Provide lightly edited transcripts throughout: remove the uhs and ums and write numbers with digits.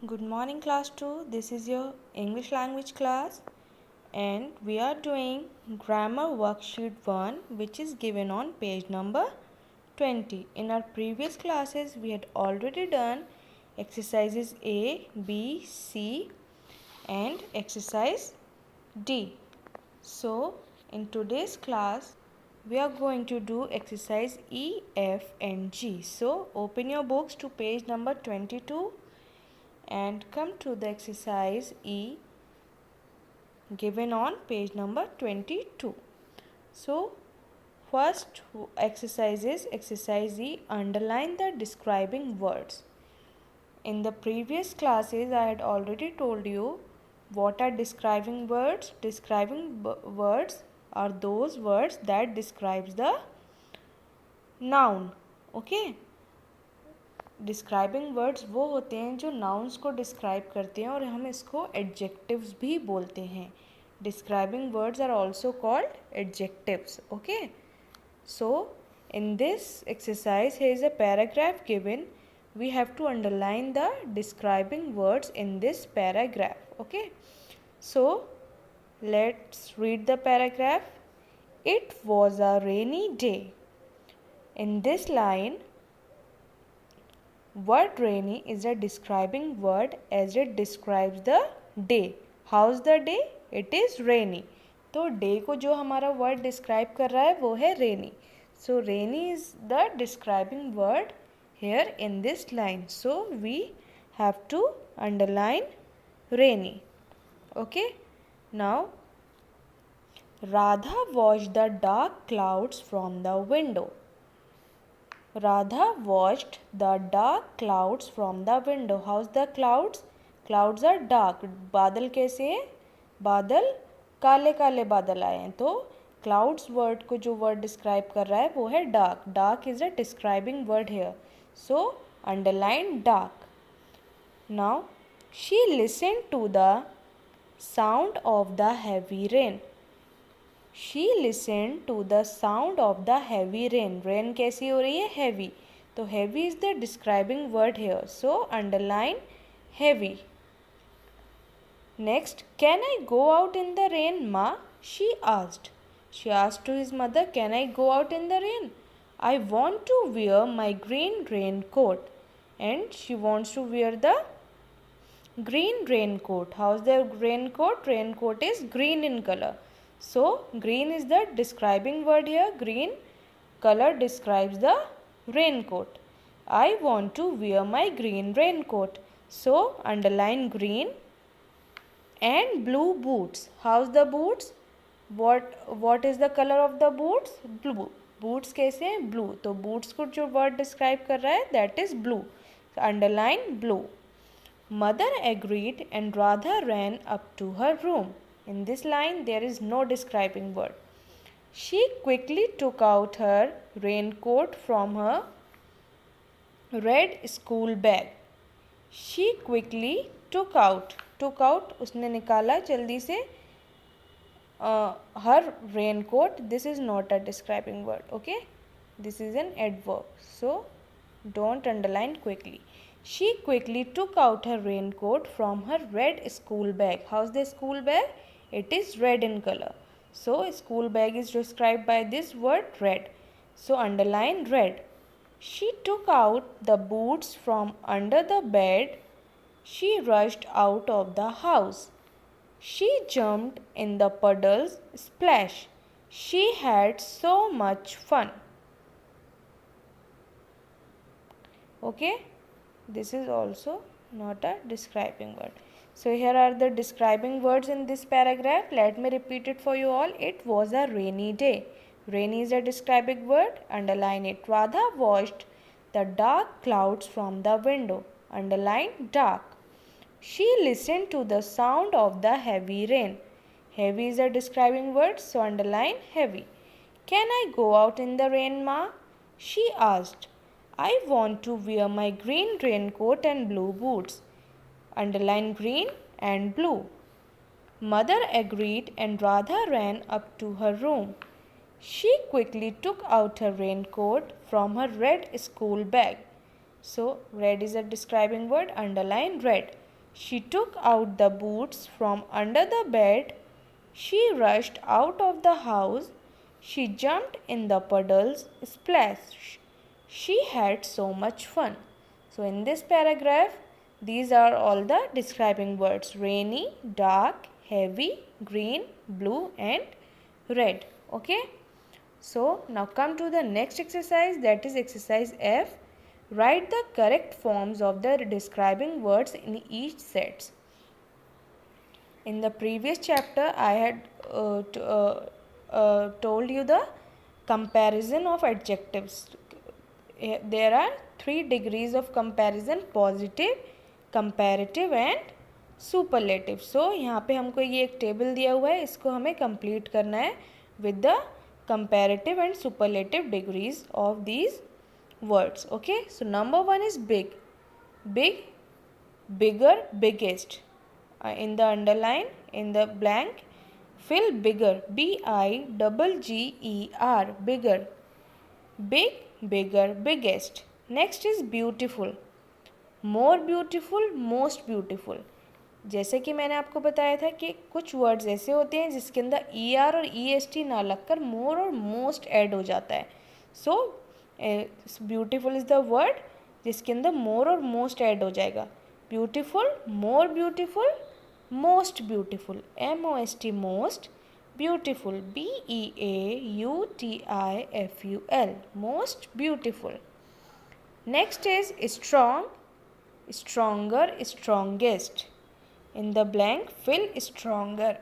Good morning class 2. This is your English language class and we are doing grammar worksheet 1 which is given on page number 20. In our previous classes we had already done exercises A, B, C and exercise D. So in today's class we are going to do exercise E, F and G. So open your books to page number 22 and come to the exercise E given on page number 22. So first exercise is exercise E, underline the describing words. In the previous classes I had already told you what are describing words. Describing words are those words that describes the noun. Okay. Describing words वो होते हैं जो nouns को describe करते हैं और हम इसको एडजेक्टिव्स भी बोलते हैं. Describing words are also called adjectives. Okay, so in this exercise here is a paragraph given. we have to underline the describing words in this paragraph. Okay, so let's read the paragraph. It was a rainy day. In this line, word rainy is a describing word as it describes the day. How's the day? It is rainy. तो day को जो हमारा word describe कर रहा है वो है rainy. So rainy is the describing word here in this line. So we have to underline rainy. Okay. Now Radha watched the dark clouds from the window. Radha watched the dark clouds from the window. How's the clouds? Clouds are dark. बादल कैसे हैं? बादल काले काले बादल आए हैं. तो clouds word को जो word describe कर रहा है वो है dark. Dark is a describing word here. So underline dark. Now she listened to the sound of the heavy rain. She listened to the sound of the heavy rain. Rain कैसी हो रही है? Heavy. तो heavy is the describing word here. So underline heavy. Next, can I go out in the rain, Ma? She asked. She asked to his mother, can I go out in the rain? I want to wear my green raincoat. And she wants to wear the green raincoat. How's the raincoat? Raincoat is green in color. So green is the describing word here. Green color describes the raincoat. I want to wear my green raincoat. So underline green. And blue boots. How's the boots? What is the color of the boots? Blue. Boots कैसे हैं? Blue. तो boots को जो word describe कर रहा है that is blue. So underline blue. Mother agreed and Radha ran up to her room. In this line there is no describing word. She quickly took out her raincoat from her red school bag. She quickly took out. Took out उसने निकाला जल्दी से. Her raincoat, this is not a describing word. Okay, this is an adverb, so don't underline quickly. She quickly took out her raincoat from her red school bag. How's the school bag? It is red in color. So school bag is described by this word red. So underline red. She took out the boots from under the bed. She rushed out of the house. She jumped in the puddles. Splash. She had so much fun. Okay, this is also not a describing word. So here are the describing words in this paragraph. Let me repeat it for you all. It was a rainy day. Rainy is a describing word. Underline it. Radha watched the dark clouds from the window. Underline dark. She listened to the sound of the heavy rain. Heavy is a describing word, so underline heavy. Can I go out in the rain, Ma? She asked. I want to wear my green raincoat and blue boots. Underline green and blue. Mother agreed and Radha ran up to her room. She quickly took out her raincoat from her red school bag. So red is a describing word, underline red. She took out the boots from under the bed. She rushed out of the house. She jumped in the puddles. Splash! She had so much fun. So, in this paragraph, these are all the describing words: rainy, dark, heavy, green, blue, and red. Okay. So, now come to the next exercise, that is exercise F. Write the correct forms of the describing words in each set. In the previous chapter, I had told you the comparison of adjectives. There are 3 degrees of comparison: positive, comparative and superlative. So, यहाँ पे हमको ये एक table दिया हुआ है, इसको हमें कंप्लीट करना है with the comparative and superlative degrees of these words. Okay, so number 1 is big. Big, bigger, biggest. In the underline, in the blank, fill bigger. BIGGER, bigger. Big, bigger, biggest. Next is beautiful. More beautiful, most beautiful. जैसे कि मैंने आपको बताया था कि कुछ words ऐसे होते हैं जिसके अंदर ER और EST ना लगकर मोर और मोस्ट ऐड हो जाता है. So beautiful is the word जिसके अंदर मोर और मोस्ट ऐड हो जाएगा. Beautiful, more beautiful, most beautiful. MOST, most beautiful. BEAUTIFUL, most beautiful. Next is strong, stronger, strongest. In the blank, fill stronger.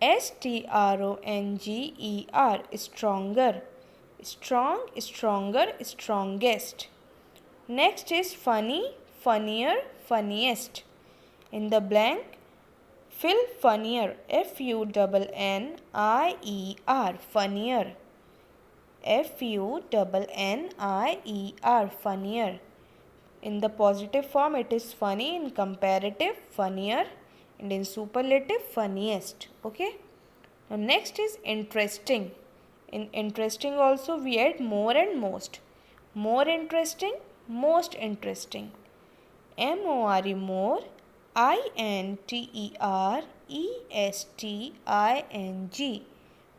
STRONGER, stronger. Strong, stronger, strongest. Next is funny, funnier, funniest. In the blank, fill funnier. FUNNIER, funnier. FUNNIER, funnier. In the positive form, it is funny. In comparative, funnier. And in superlative, funniest. Okay. Now next is interesting. In interesting also we add more and most. More interesting, most interesting. MORE, more. INTERESTING,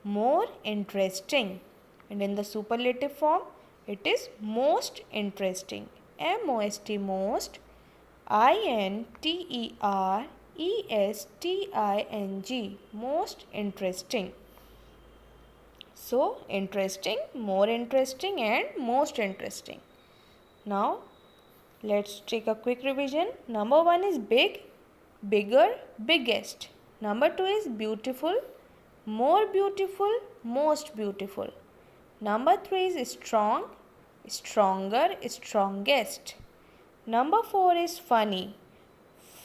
more interesting. And in the superlative form, it is most interesting. MOST, most. INTERESTING, most interesting. So, interesting, more interesting and most interesting. Now, let's take a quick revision. Number 1 is big, bigger, biggest. Number 2 is beautiful, more beautiful, most beautiful. Number 3 is strong, stronger, strongest. Number 4 is funny,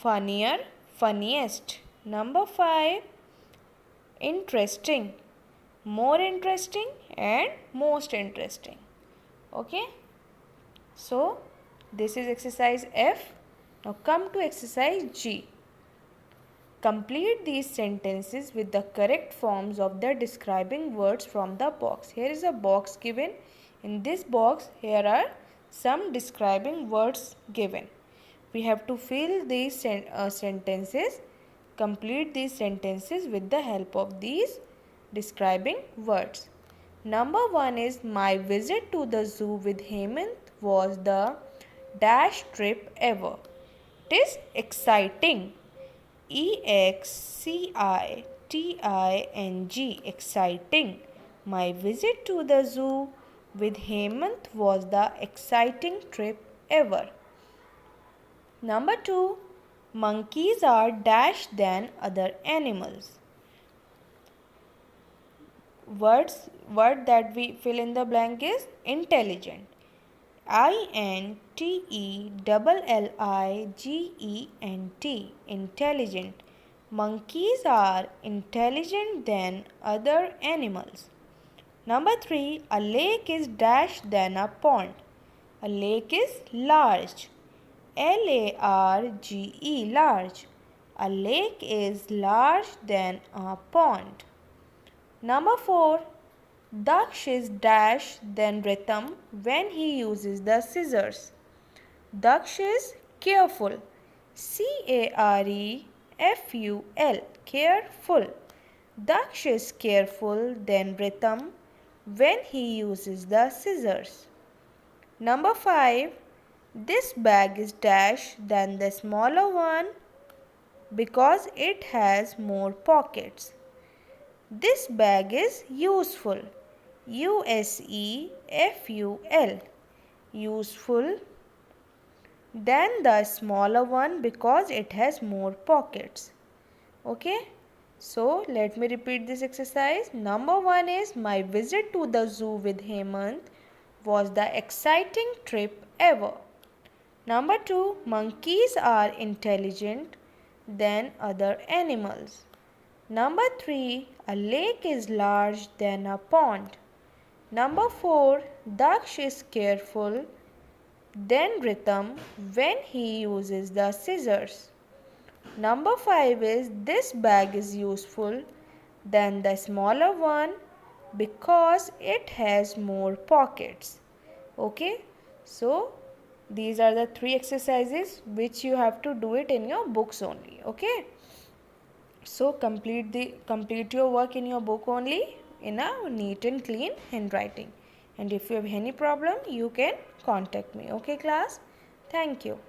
funnier, funniest. Number 5, interesting, more interesting and most interesting. Okay. So, this is exercise F. Now come to exercise G. Complete these sentences with the correct forms of the describing words from the box. Here is a box given. In this box, here are some describing words given. We have to fill these sentences, complete these sentences with the help of these describing words. Number 1 is my visit to the zoo with Hemant was the dash trip ever. It is exciting. EXCITING, exciting. My visit to the zoo with Hemant was the exciting trip ever. Number 2, monkeys are dash than other animals. Word that we fill in the blank is intelligent. INTELLIGENT, intelligent. Monkeys are intelligent than other animals. Number 3, a lake is dash than a pond. A lake is large. LARGE, large. A lake is large than a pond. Number 4, Daksh is dash than Rhythm when he uses the scissors. Daksh is careful. Careful. Careful. Daksh is careful than Rhythm when he uses the scissors. Number 5. This bag is dash than the smaller one because it has more pockets. This bag is useful. Useful. Useful than the smaller one because it has more pockets. Okay? So let me repeat this exercise. Number 1 is my visit to the zoo with Hemant was the exciting trip ever. Number 2, monkeys are intelligent than other animals. Number 3, a lake is large than a pond. Number 4, Daksh is careful than Rhythm when he uses the scissors. Number 5 is this bag is useful than the smaller one because it has more pockets. Okay, so these are the 3 exercises which you have to do it in your books only. Okay, so complete your work in your book only in a neat and clean handwriting. And if you have any problem, you can contact me. Okay, class? Thank you.